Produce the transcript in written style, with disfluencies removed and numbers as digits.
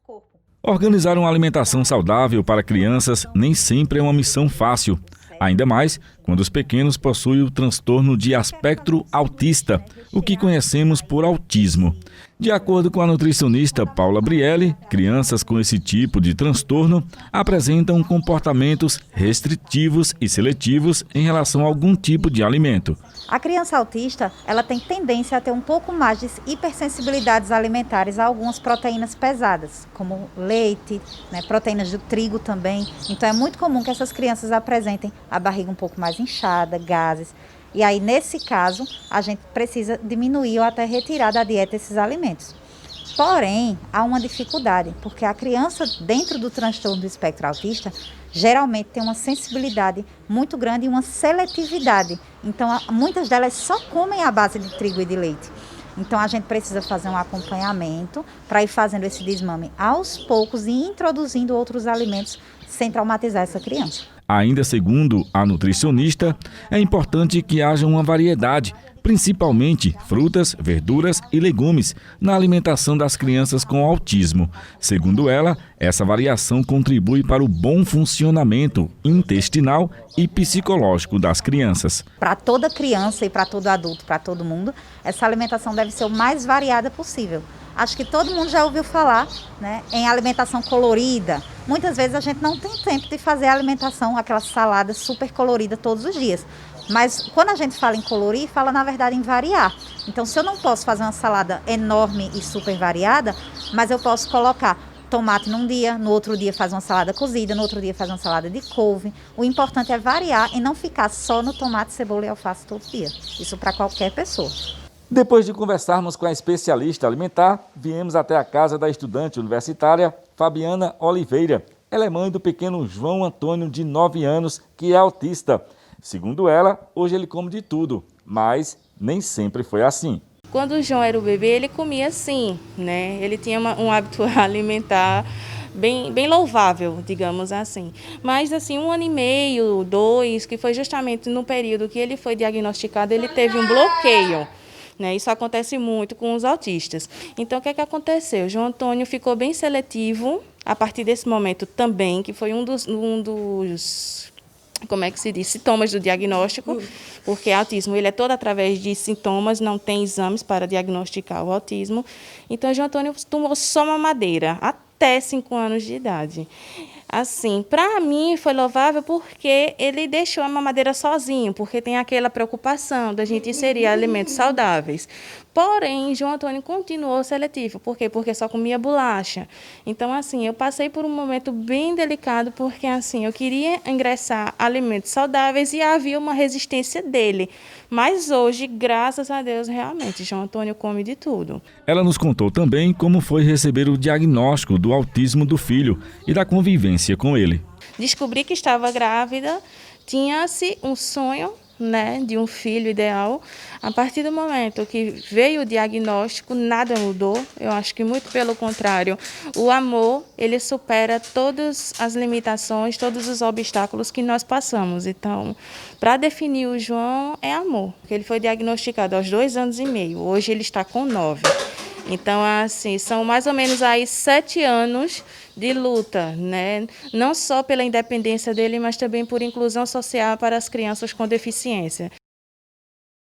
corpo. Organizar uma alimentação saudável para crianças nem sempre é uma missão fácil. Ainda mais quando os pequenos possuem o transtorno de espectro autista, o que conhecemos por autismo. De acordo com a nutricionista Paula Brielli, crianças com esse tipo de transtorno apresentam comportamentos restritivos e seletivos em relação a algum tipo de alimento. A criança autista, ela tem tendência a ter um pouco mais de hipersensibilidades alimentares a algumas proteínas pesadas, como leite, proteínas do trigo também. Então é muito comum que essas crianças apresentem a barriga um pouco mais inchada, gases. E aí, nesse caso, a gente precisa diminuir ou até retirar da dieta esses alimentos. Porém, há uma dificuldade, porque a criança dentro do transtorno do espectro autista geralmente tem uma sensibilidade muito grande e uma seletividade. Então, muitas delas só comem à base de trigo e de leite. Então, a gente precisa fazer um acompanhamento para ir fazendo esse desmame aos poucos e introduzindo outros alimentos sem traumatizar essa criança. Ainda segundo a nutricionista, é importante que haja uma variedade, principalmente frutas, verduras e legumes, na alimentação das crianças com autismo. Segundo ela, essa variação contribui para o bom funcionamento intestinal e psicológico das crianças. Para toda criança e para todo adulto, para todo mundo, essa alimentação deve ser o mais variada possível. Acho que todo mundo já ouviu falar, em alimentação colorida. Muitas vezes a gente não tem tempo de fazer a alimentação, aquela salada super colorida todos os dias. Mas quando a gente fala em colorir, fala na verdade em variar. Então, se eu não posso fazer uma salada enorme e super variada, mas eu posso colocar tomate num dia, no outro dia fazer uma salada cozida, no outro dia fazer uma salada de couve. O importante é variar e não ficar só no tomate, cebola e alface todo dia. Isso para qualquer pessoa. Depois de conversarmos com a especialista alimentar, viemos até a casa da estudante universitária Fabiana Oliveira. Ela é mãe do pequeno João Antônio, de 9 anos, que é autista. Segundo ela, hoje ele come de tudo, mas nem sempre foi assim. Quando o João era o bebê, ele comia assim, Ele tinha um hábito alimentar bem louvável, digamos assim. Mas, assim, 1 ano e meio, 2, que foi justamente no período que ele foi diagnosticado, ele teve um bloqueio. Isso acontece muito com os autistas. Então, o que aconteceu? O João Antônio ficou bem seletivo a partir desse momento também, que foi um dos como é que se diz, sintomas do diagnóstico, porque autismo ele é todo através de sintomas, não tem exames para diagnosticar o autismo. Então, o João Antônio tomou só mamadeira até 5 anos de idade. Assim, para mim foi louvável porque ele deixou a mamadeira sozinho, porque tem aquela preocupação da gente inserir alimentos saudáveis. Porém, João Antônio continuou seletivo. Por quê? Porque só comia bolacha. Então, assim, eu passei por um momento bem delicado, porque, assim, eu queria ingressar alimentos saudáveis e havia uma resistência dele. Mas hoje, graças a Deus, realmente, João Antônio come de tudo. Ela nos contou também como foi receber o diagnóstico do autismo do filho e da convivência com ele. Descobri que estava grávida, tinha-se um sonho, de um filho ideal. A partir do momento que veio o diagnóstico, nada mudou. Eu acho que muito pelo contrário. O amor, ele supera todas as limitações, todos os obstáculos que nós passamos. Então, para definir o João, é amor. Ele foi diagnosticado aos 2 anos e meio. Hoje ele está com 9. Então, assim, são mais ou menos aí 7 anos de luta, Não só pela independência dele, mas também por inclusão social para as crianças com deficiência.